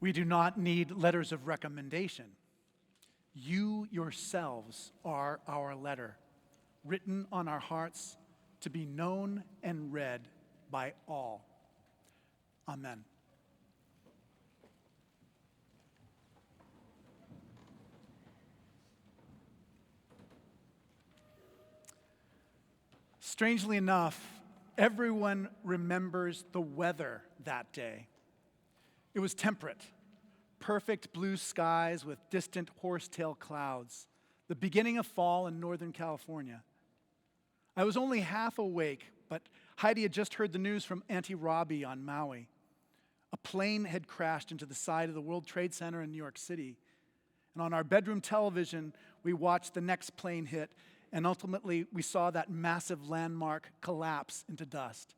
We do not need letters of recommendation. You yourselves are our letter, written on our hearts to be known and read by all. Amen. Strangely enough, everyone remembers the weather that day. It was temperate, perfect blue skies with distant horsetail clouds, the beginning of fall in Northern California. I was only half awake, but Heidi had just heard the news from Auntie Robbie on Maui. A plane had crashed into the side of the World Trade Center in New York City. And on our bedroom television, we watched the next plane hit, and ultimately we saw that massive landmark collapse into dust.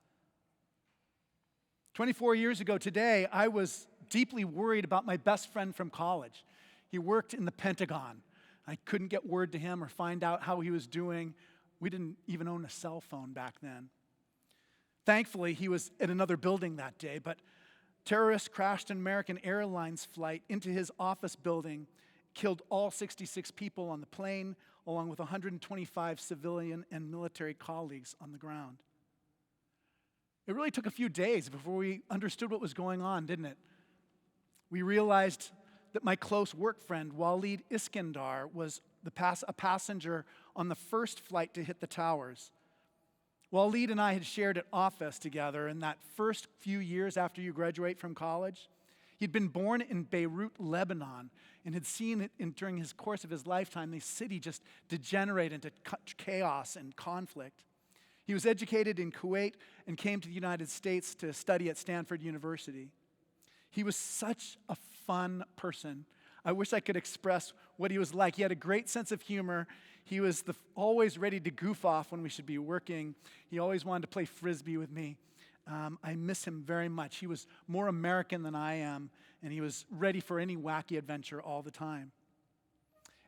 24 years ago today, I was deeply worried about my best friend from college. He worked in the Pentagon. I couldn't get word to him or find out how he was doing. We didn't even own a cell phone back then. Thankfully, he was at another building that day, but terrorists crashed an American Airlines flight into his office building, killed all 66 people on the plane, along with 125 civilian and military colleagues on the ground. It really took a few days before we understood what was going on, didn't it? We realized that my close work friend, Waleed Iskandar, was a passenger on the first flight to hit the towers. Waleed and I had shared an office together in that first few years after you graduate from college. He'd been born in Beirut, Lebanon, and had seen it during his course of his lifetime, the city just degenerate into chaos and conflict. He was educated in Kuwait and came to the United States to study at Stanford University. He was such a fun person. I wish I could express what he was like. He had a great sense of humor. He was always ready to goof off when we should be working. He always wanted to play Frisbee with me. I miss him very much. He was more American than I am, and he was ready for any wacky adventure all the time.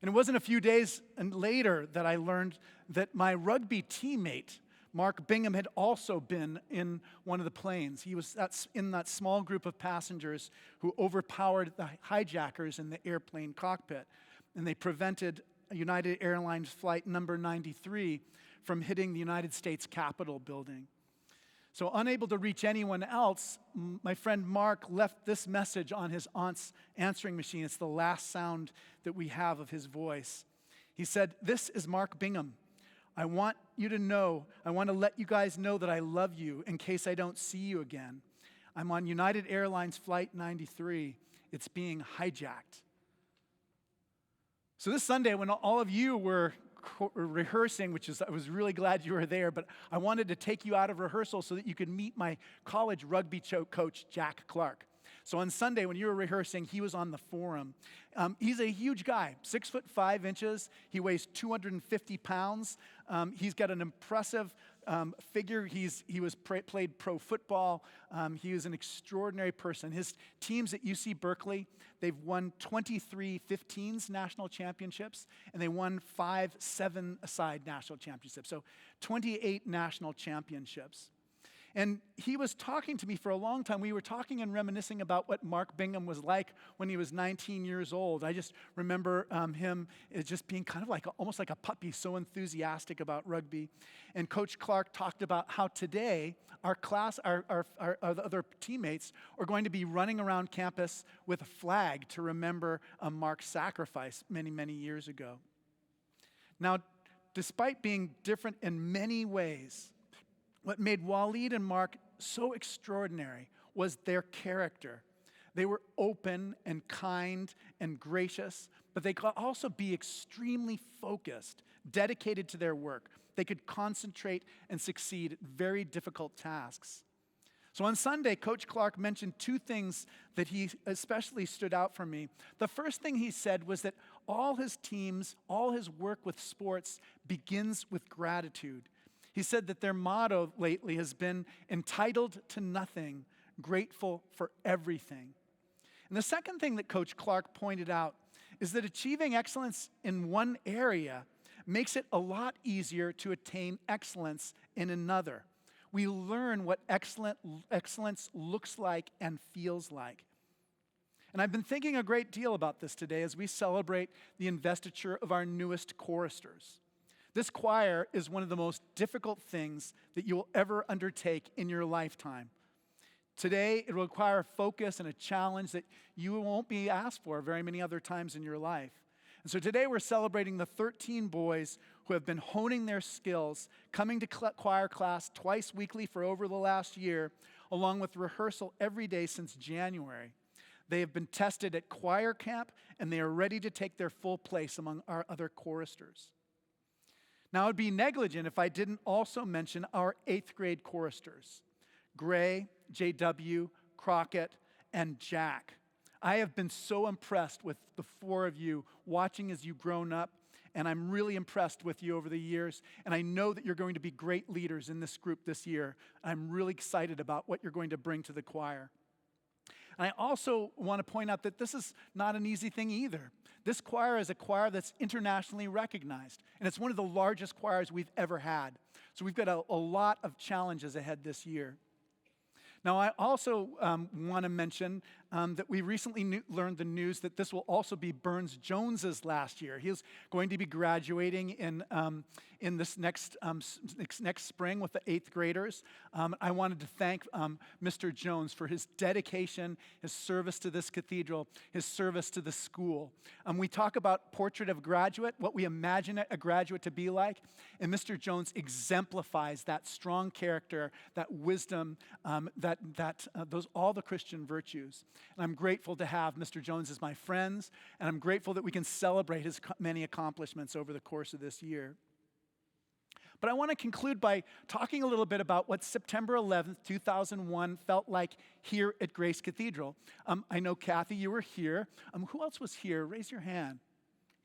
And it wasn't a few days later that I learned that my rugby teammate, Mark Bingham, had also been in one of the planes. He was in that small group of passengers who overpowered the hijackers in the airplane cockpit, and they prevented United Airlines flight number 93 from hitting the United States Capitol building. So unable to reach anyone else, my friend Mark left this message on his aunt's answering machine. It's the last sound that we have of his voice. He said, "This is Mark Bingham. I want to let you guys know that I love you in case I don't see you again. I'm on United Airlines Flight 93. It's being hijacked." So this Sunday, when all of you were rehearsing, I was really glad you were there, but I wanted to take you out of rehearsal so that you could meet my college rugby coach, Jack Clark. So on Sunday, when you were rehearsing, he was on the forum. He's a huge guy, 6'5". He weighs 250 pounds. He's got an impressive figure. He played pro football. He is an extraordinary person. His teams at UC Berkeley, they've won 23 15s national championships, and they won 5 7-a-side national championships. So 28 national championships. And he was talking to me for a long time. We were talking and reminiscing about what Mark Bingham was like when he was 19 years old. I just remember him as just being kind of almost like a puppy, so enthusiastic about rugby. And Coach Clark talked about how today our other teammates are going to be running around campus with a flag to remember Mark's sacrifice many, many years ago. Now, despite being different in many ways, what made Waleed and Mark so extraordinary was their character. They were open and kind and gracious, but they could also be extremely focused, dedicated to their work. They could concentrate and succeed at very difficult tasks. So on Sunday, Coach Clark mentioned 2 things that he especially stood out for me. The first thing he said was that all his teams, all his work with sports begins with gratitude. He said that their motto lately has been entitled to nothing, grateful for everything. And the second thing that Coach Clark pointed out is that achieving excellence in one area makes it a lot easier to attain excellence in another. We learn what excellence looks like and feels like. And I've been thinking a great deal about this today as we celebrate the investiture of our newest choristers. This choir is one of the most difficult things that you will ever undertake in your lifetime. Today, it will require focus and a challenge that you won't be asked for very many other times in your life. And so today we're celebrating the 13 boys who have been honing their skills, coming to choir class twice weekly for over the last year, along with rehearsal every day since January. They have been tested at choir camp, and they are ready to take their full place among our other choristers. Now, it would be negligent if I didn't also mention our 8th grade choristers, Gray, JW, Crockett, and Jack. I have been so impressed with the 4 of you watching as you've grown up, and I'm really impressed with you over the years, and I know that you're going to be great leaders in this group this year. I'm really excited about what you're going to bring to the choir. And I also want to point out that this is not an easy thing either. This choir is a choir that's internationally recognized, and it's one of the largest choirs we've ever had. So we've got a lot of challenges ahead this year. Now, I also want to mention that we recently learned the news that this will also be Burns Jones's last year. He's going to be graduating in this next spring with the 8th graders. I wanted to thank Mr. Jones for his dedication, his service to this cathedral, his service to the school. We talk about portrait of graduate, what we imagine a graduate to be like, and Mr. Jones exemplifies that strong character, that wisdom, all the Christian virtues. And I'm grateful to have Mr. Jones as my friends, and I'm grateful that we can celebrate his many accomplishments over the course of this year. But I want to conclude by talking a little bit about what September 11th, 2001 felt like here at Grace Cathedral. I know, Kathy, you were here. Who else was here? Raise your hand.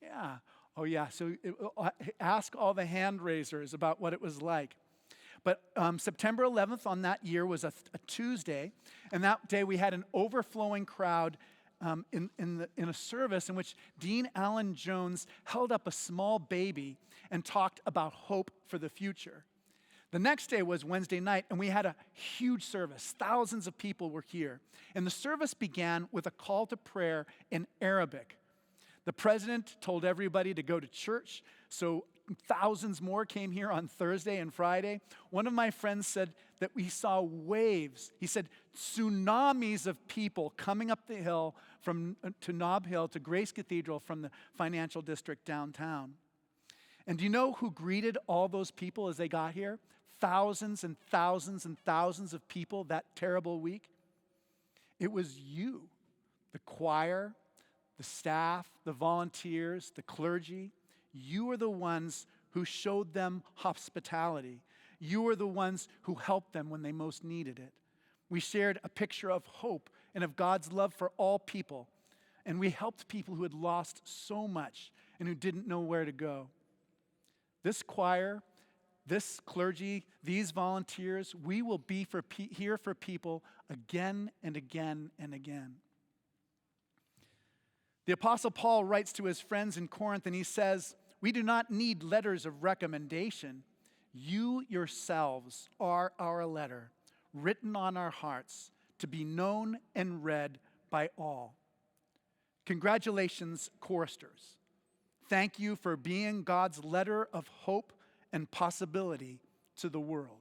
Yeah. Oh, yeah. So ask all the hand raisers about what it was like. But September 11th on that year was a Tuesday, and that day we had an overflowing crowd in a service in which Dean Allen Jones held up a small baby and talked about hope for the future. The next day was Wednesday night, and we had a huge service. Thousands of people were here. And the service began with a call to prayer in Arabic. The president told everybody to go to church, so thousands more came here on Thursday and Friday. One of my friends said that we saw waves. He said tsunamis of people coming up the hill to Nob Hill to Grace Cathedral from the financial district downtown. And do you know who greeted all those people as they got here? Thousands and thousands and thousands of people that terrible week. It was you, the choir, the staff, the volunteers, the clergy. You were the ones who showed them hospitality. You were the ones who helped them when they most needed it. We shared a picture of hope and of God's love for all people. And we helped people who had lost so much and who didn't know where to go. This choir, this clergy, these volunteers, we will be here for people again and again and again. The Apostle Paul writes to his friends in Corinth, and he says, "We do not need letters of recommendation. You yourselves are our letter, written on our hearts, to be known and read by all." Congratulations, choristers. Thank you for being God's letter of hope and possibility to the world.